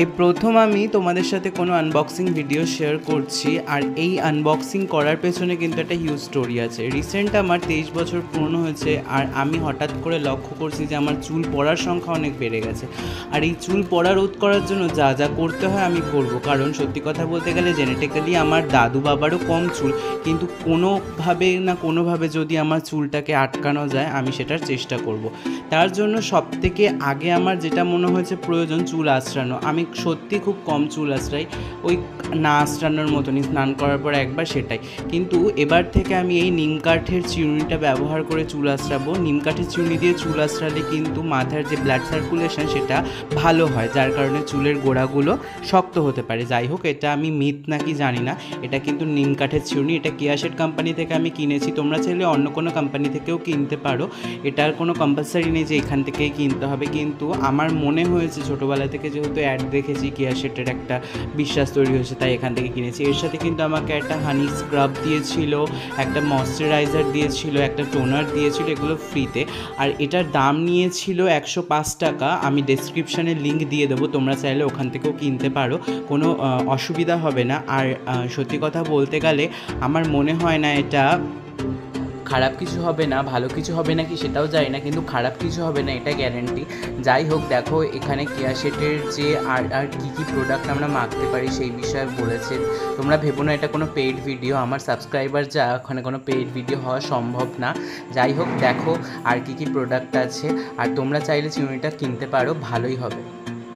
এই প্রথম আমি তোমাদের সাথে কোনো আনবক্সিং ভিডিও শেয়ার করছি, আর এই আনবক্সিং করার পেছনে কিন্তু একটা হিউজ স্টোরি আছে। রিসেন্ট আমার 23 বছর পূর্ণ হয়েছে, আর আমি হঠাৎ করে লক্ষ্য করছি যে আমার চুল পড়ার সংখ্যা অনেক বেড়ে গেছে। আর এই চুল পড়া রোধ করার জন্য যা যা করতে হয় আমি করব, কারণ সত্যি কথা বলতে গেলে জেনেটিক্যালি আমার দাদু বাবারও কম চুল, কিন্তু কোনোভাবে যদি আমার চুলটাকে আটকানো যায় আমি সেটার চেষ্টা করব। তার জন্য সবথেকে আগে আমার যেটা মনে হয়েছে প্রয়োজন চুল আঁচড়ানো। আমি সত্যি খুব কম চুল আঁচড়াই, ওই না আঁচড়ানোর মতনই, স্নান করার পর একবার, সেটাই। কিন্তু এবার থেকে আমি এই নিম কাঠের চিরুনিটা ব্যবহার করে চুল আঁচড়াবো। নিম কাঠের চিরুনি দিয়ে চুল আঁচড়ালে কিন্তু মাথার যে ব্লাড সার্কুলেশন সেটা ভালো হয়, যার কারণে চুলের গোড়াগুলো শক্ত হতে পারে। যাই হোক, এটা আমি মিথ নাকি জানি না, এটা কিন্তু নিম কাঠের চিরুনি। এটা কেয়াশেড কোম্পানি থেকে আমি কিনেছি, তোমরা চাইলে অন্য কোনো কোম্পানি থেকেও কিনতে পারো। এটার কোনো কম্পালসারি নেই যে এখান থেকেই কিনতে হবে, কিন্তু আমার মনে হয়েছে ছোটোবেলা থেকে যেহেতু অ্যাড দেখেছি, কেয়াশেডের একটা বিশ্বাস তৈরি হয়েছে, তাই এখান থেকে কিনেছি। এর সাথে কিন্তু আমাকে একটা হানি স্ক্রাব দিয়েছিল, একটা ময়শ্চারাইজার দিয়েছিল, একটা টোনার দিয়েছিল, এগুলো ফ্রিতে। আর এটার দাম নিয়েছিল 105 টাকা। আমি ডেসক্রিপশানে লিঙ্ক দিয়ে দেবো, তোমরা চাইলে ওখান থেকেও কিনতে পারো, কোনো অসুবিধা হবে না। আর সত্যি কথা বলতে গেলে আমার মনে হয় না এটা খারাপ কিছু হবে না, ভালো কিছু হবে না কি সেটাও জানি না, কিন্তু খারাপ কিছু হবে না এটা গ্যারেন্টি। যাই হোক, দেখো এখানে কেয়াশেটের যে আর কী প্রোডাক্ট আমরা মাখতে পারি সেই বিষয়ে বলেছে। তোমরা ভেবো না এটা কোনো পেইড ভিডিও, আমার সাবস্ক্রাইবার যা, ওখানে কোনো পেইড ভিডিও হওয়া সম্ভব না। যাই হোক, দেখো আর কী প্রোডাক্ট আছে, আর তোমরা চাইলে চিরুনিটা কিনতে পারো, ভালোই হবে।